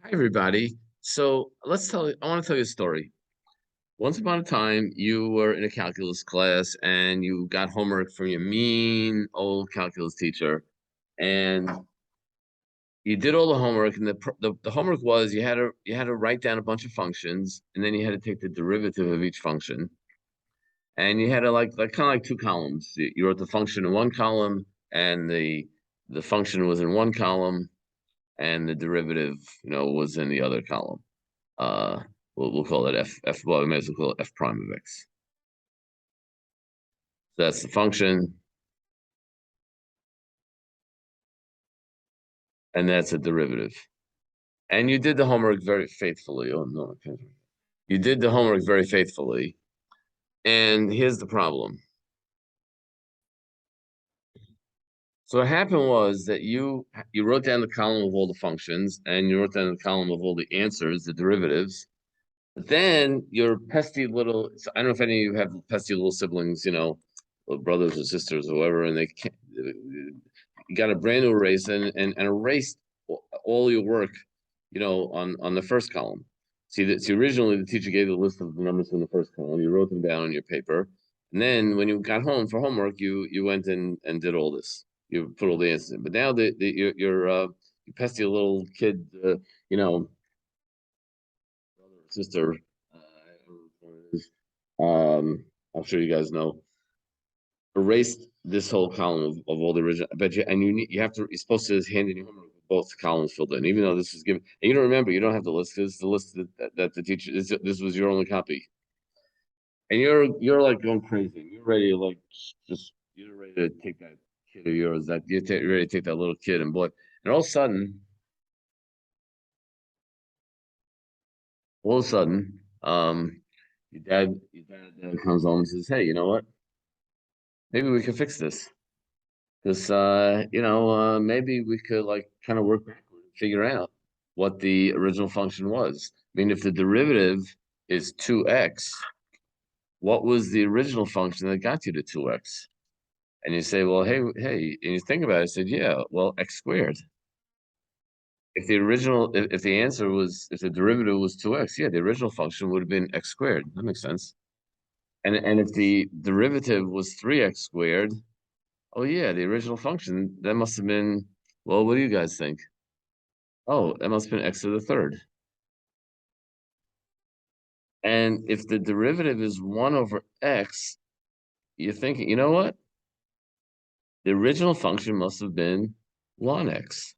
Hi, everybody. So I want to tell you a story. Once upon a time, you were in a calculus class and you got homework from your mean old calculus teacher, and you did all the homework. And the homework was you had to write down a bunch of functions, and then you had to take the derivative of each function, and you had to like kind of like two columns. You wrote the function in one column, and the function was in one column, and the derivative, was in the other column. Uh, we'll call it f. Well, we may as well call it f prime of x. So that's the function, and that's a derivative. And you did the homework very faithfully. Oh no, I can't. You did the homework very faithfully. And here's the problem. So what happened was that you wrote down the column of all the functions, and you wrote down the column of all the answers, the derivatives. But then your pesky little, I don't know if any of you have pesky little siblings, little brothers or sisters or whoever, and they can't, you got a brand new erase and erased all your work, on the first column. See, originally the teacher gave the list of the numbers in the first column. You wrote them down on your paper, and then when you got home for homework, you went and did all this. You put all the answers in. But now you pesky little kid, brother or sister, I'm sure you guys know, erased this whole column of all the original. I bet you, and you're supposed to hand in your homework with both columns filled in, even though this was given. And you don't remember, you don't have the list because the list that the teacher this was your only copy, and you're like going crazy. You're ready to you're ready to take that kid of yours, you're ready to take that little kid, and boy, and all of a sudden, your dad comes home and says, "Hey, you know what? Maybe we can fix this." Because maybe we could like kind of work backward and figure out what the original function was. I mean, if the derivative is 2x, what was the original function that got you to 2x? And you say, well, hey, and you think about it, I said, yeah, well, x squared. If the derivative was 2x, yeah, the original function would have been x squared. That makes sense. And if the derivative was 3x squared, oh yeah, the original function, that must have been, well, what do you guys think? Oh, that must have been x to the third. And if the derivative is 1 over x, you're thinking, you know what? The original function must have been ln x.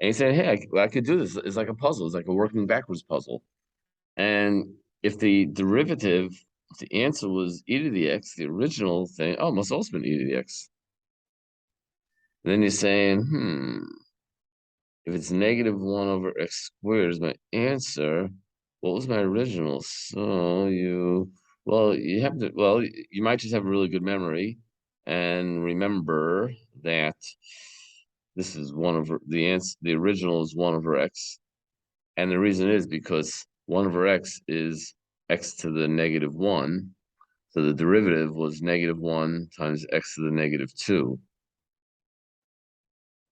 And you say, hey, I could do this. It's like a puzzle. It's like a working backwards puzzle. And if the answer was e to the x, the original thing, oh, it must have also been e to the x. And then you're saying, if it's -1 over x squared is my answer, what was my original? You might just have a really good memory and remember that this is 1 over the original is 1 over x. And the reason is because 1 over x is x to the -1. So the derivative was -1 times x to the -2.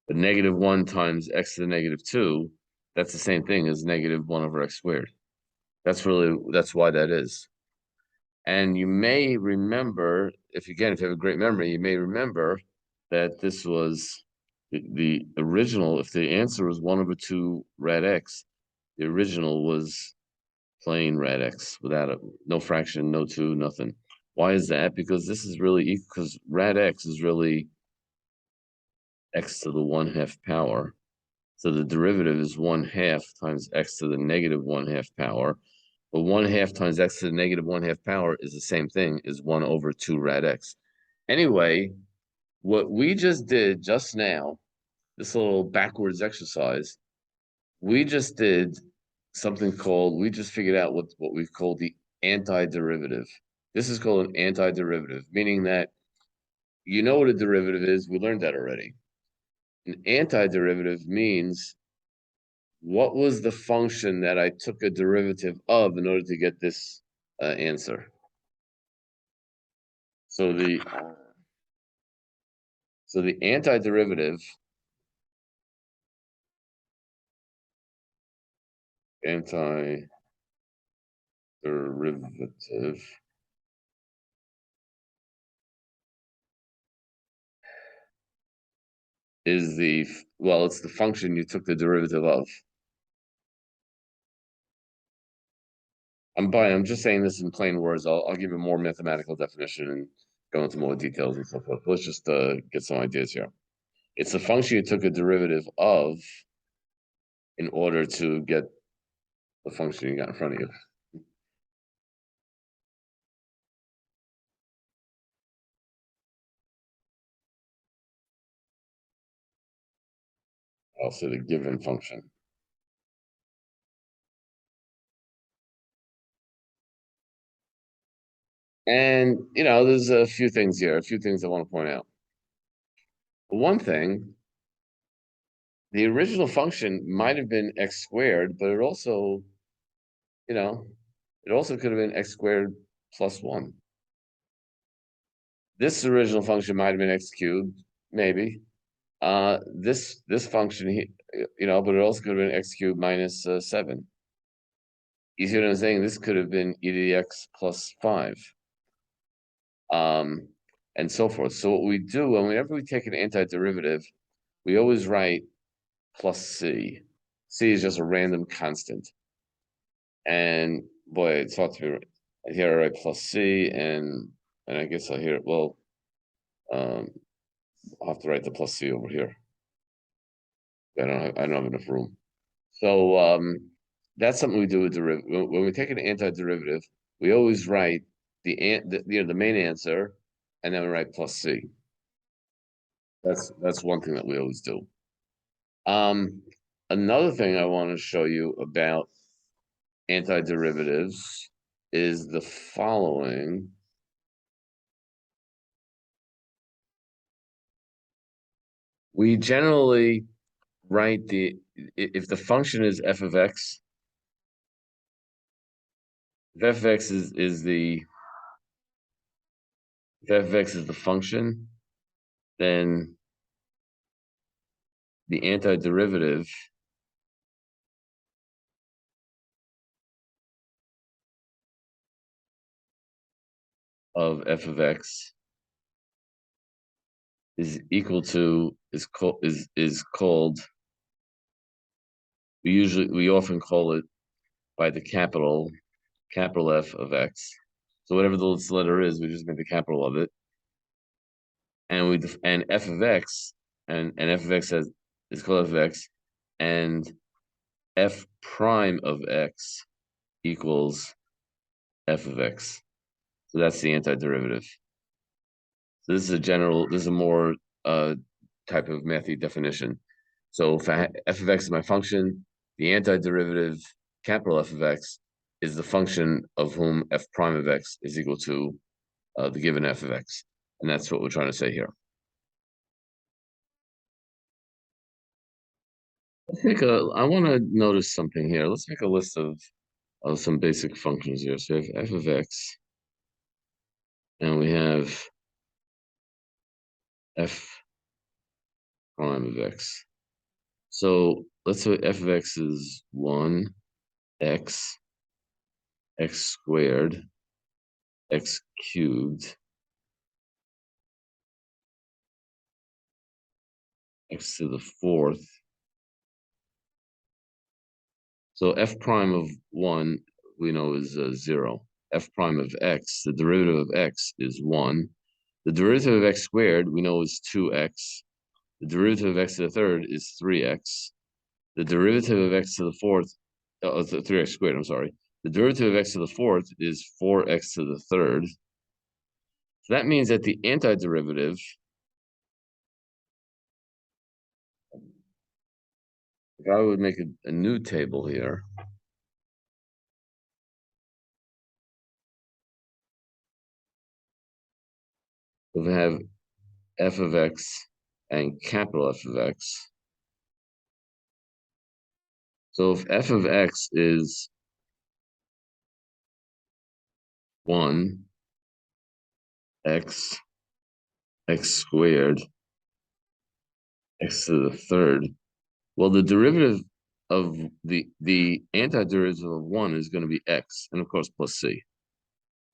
But -1 times x to the -2, that's the same thing as -1 over x squared. That's why that is. And you may remember, if you have a great memory, you may remember that this was the original. If the answer was 1 over 2 rad x, the original was plain rad x without no fraction, no 2, nothing. Why is that? Because this is really equal, because rad x is really x to the 1/2 power. So the derivative is 1/2 times x to the -1/2 power. But 1/2 times x to the -1/2 power is the same thing as 1 over 2 rad x. Anyway, what we just did just now, this little backwards exercise, we just did we just figured out what we've called the antiderivative. This is called an antiderivative, meaning that you know what a derivative is. We learned that already. An antiderivative means what was the function that I took a derivative of in order to get this answer? So the antiderivative antiderivative is it's the function you took the derivative of. I'm just saying this in plain words. I'll give you a more mathematical definition and go into more details and so forth. Let's just get some ideas here. It's the function you took a derivative of in order to get the function you got in front of you. I'll say the given function. And, there's a few things here, a few things I want to point out. One thing, the original function might have been x squared, but it also could have been x squared plus 1. This original function might have been x cubed, maybe. This function, but it also could have been x cubed minus 7. You see what I'm saying? This could have been e to the x plus 5. And so forth. So what we do, whenever we take an antiderivative, we always write plus c. C is just a random constant. And boy, it's hard to be. Here I write plus c, and I guess I hear it. Well, I'll have to write the plus c over here. I don't have enough room. So that's something we do with derivative. When we take an antiderivative, we always write the main answer, and then we write plus c. That's one thing that we always do. Another thing I want to show you about antiderivatives is the following. We generally write if the function is f of x, if f of x is the function, then the antiderivative of f of x is equal to is called we often call it by the capital F of x. So whatever the letter is, we just make the capital of it, and f of x and f of x is called f of x, and f prime of x equals f of x. So that's the antiderivative. So this is a more type of mathy definition. So if f of x is my function, the antiderivative capital F of x is the function of whom f prime of x is equal to the given f of x. And that's what we're trying to say here. I want to notice something here. Let's make a list of some basic functions here. So we have f of x, and we have f prime of x. So let's say f of x is 1, x squared, x cubed, x to the 4th. So f prime of 1, we know is 0. F prime of x, the derivative of x is 1. The derivative of x squared, we know is 2x. The derivative of x to the 3rd is 3x. The derivative of x to the 4th, 3x squared, I'm sorry. The derivative of x to the 4th is 4x to the 3rd. So that means that the antiderivative, if I would make a new table here, if I have f of x and capital F of x. So if f of x is 1, x squared, x to the 3rd, well, the derivative of the antiderivative of 1 is going to be x, and of course plus c.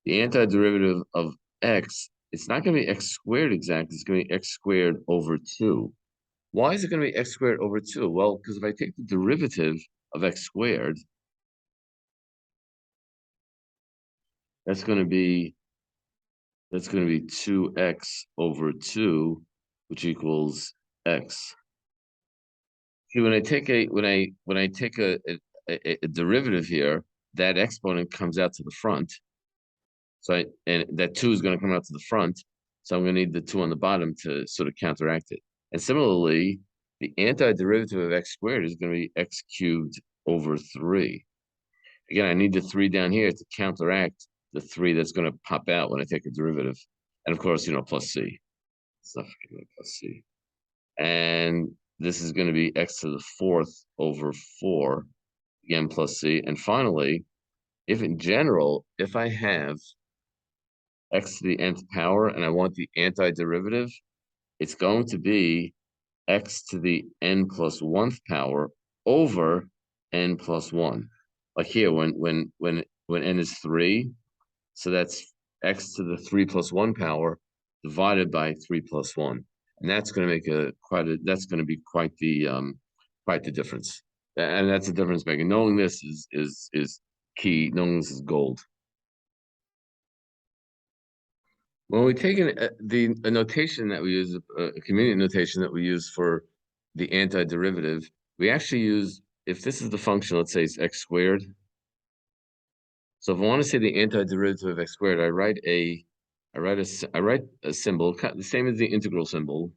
The antiderivative of x, it's not going to be x squared exactly, it's going to be x squared over 2. Why is it going to be x squared over 2? Well, because if I take the derivative of x squared, that's going to be 2x over 2, which equals x. See, when I take a derivative here, that exponent comes out to the front. So and that 2 is going to come out to the front. So I'm going to need the 2 on the bottom to sort of counteract it. And similarly, the antiderivative of x squared is going to be x cubed over 3. Again, I need the 3 down here to counteract the 3 that's going to pop out when I take a derivative. And of course, plus c. Let's not forget about plus c. And this is going to be x to the 4th over 4, again, plus c. And finally, if in general, if I have x to the nth power and I want the antiderivative, it's going to be x to the n plus 1th power over n plus 1. Like here, when n is 3, so that's x to the 3 plus 1 power divided by 3 plus 1. And that's going to make that's going to be quite the difference. And that's the difference making. Knowing this is key. Knowing this is gold. When we take a notation that we use, a convenient notation that we use for the antiderivative, we actually use, if this is the function, let's say it's x squared. So if I want to say the antiderivative of x squared, I write a symbol, the same as the integral symbol,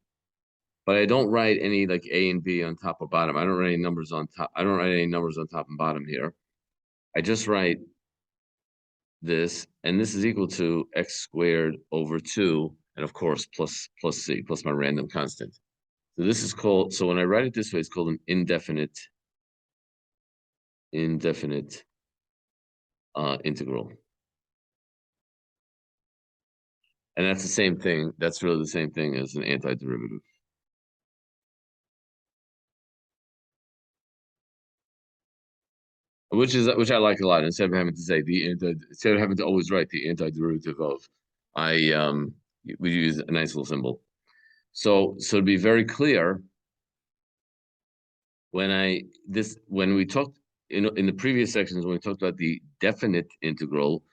but I don't write any like a and b on top or bottom. I don't write any numbers on top. I don't write any numbers on top and bottom here. I just write this, and this is equal to x squared over 2, and of course plus c, plus my random constant. So this is called, so when I write it this way, it's called an indefinite integral. And that's the same thing. That's really the same thing as an antiderivative. Which I like a lot. Instead of having to say instead of having to always write the antiderivative of, we use a nice little symbol. So to be very clear, when we talked in the previous sections, when we talked about the definite integral,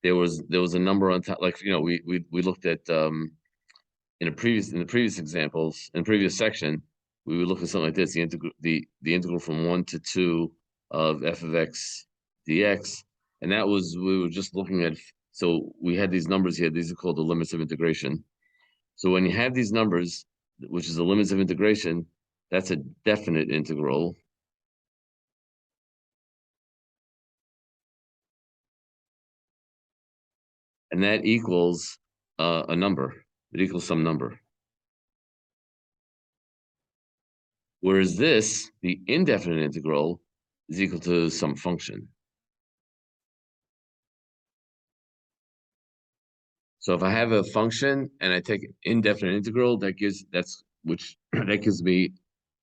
there was a number on top, like we looked at in the previous examples, in the previous section, we would look at something like this, the integral from 1 to 2 of f of x dx, and that was, we were just looking at, so we had these numbers here, these are called the limits of integration. So when you have these numbers, which is the limits of integration, that's a definite integral. And that equals a number. It equals some number. Whereas this, the indefinite integral, is equal to some function. So if I have a function and I take an indefinite integral, that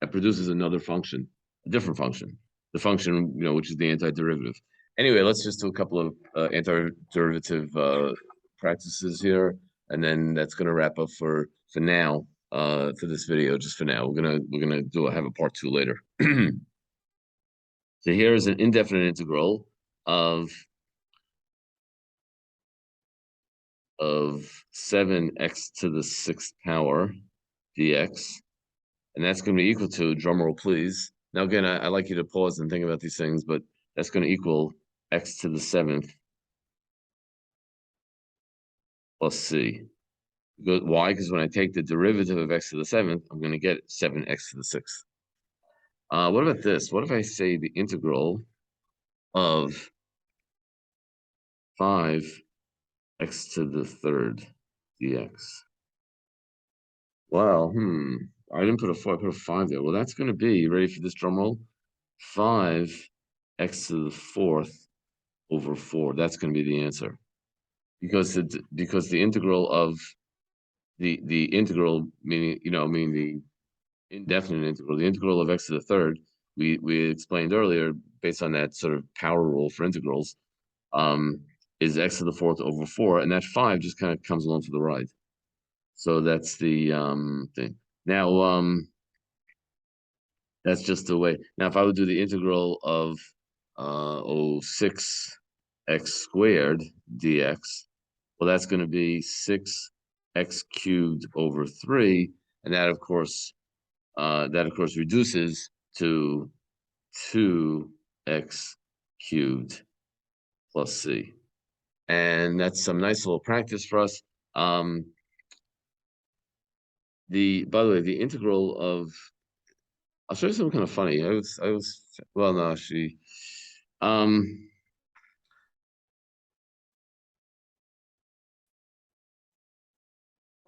produces another function, a different function. The function, which is the antiderivative. Anyway, let's just do a couple of antiderivative practices here, and then that's going to wrap up for now. For this video, just for now, we're gonna have a part 2 later. So here is an indefinite integral of 7x to the 6th power dx, and that's going to be equal to, drumroll please. Now again, I like you to pause and think about these things, but that's going to equal x to the 7th plus c. Why? Because when I take the derivative of x to the 7th, I'm going to get 7x to the 6th. What about this? What if I say the integral of 5x to the 3rd dx? Well, I didn't put a 4, I put a 5 there. Well, that's going to be, ready for this drum roll? 5x to the 4th over 4. That's going to be the answer. Because the integral of the integral, meaning the indefinite integral, the integral of x to the 3rd, we explained earlier, based on that sort of power rule for integrals, is x to the fourth over 4, and that 5 just kind of comes along for the ride. So that's the thing. Now, that's just the way. Now, if I would do the integral of 6x squared dx, well, that's going to be 6x cubed over 3, and that of course reduces to 2x cubed plus c. And that's some nice little practice for us. By the way, the integral of, I'll show you something kind of funny. Well, no, actually,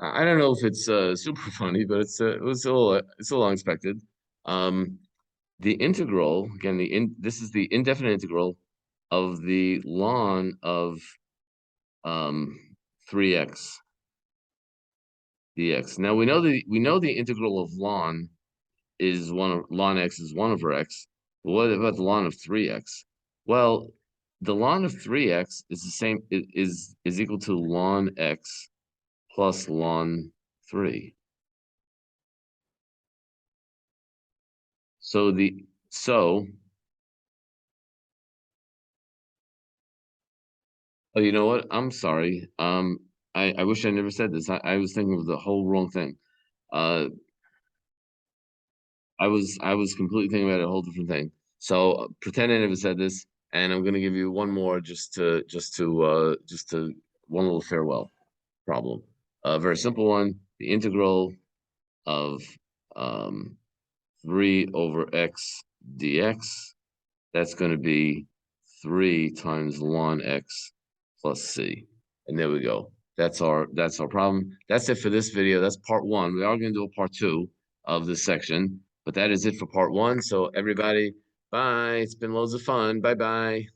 I don't know if it's super funny, but it was it's a little unexpected. The integral, again, this is the indefinite integral of the ln of 3x dx. Now we know the integral of ln is ln x is 1 over x. But what about the ln of 3x? Well, the ln of 3x is the same is equal to ln x plus ln 3. So oh, you know what? I'm sorry. I wish I never said this. I was thinking of the whole wrong thing. Uh, I was completely thinking about a whole different thing. So pretend I never said this, and I'm gonna give you one more just to one little farewell problem. A very simple one. The integral of 3 over x dx. That's going to be 3 times ln x plus c. And there we go. That's our problem. That's it for this video. That's part 1. We are going to do a part 2 of this section, but that is it for part 1. So everybody, bye. It's been loads of fun. Bye bye.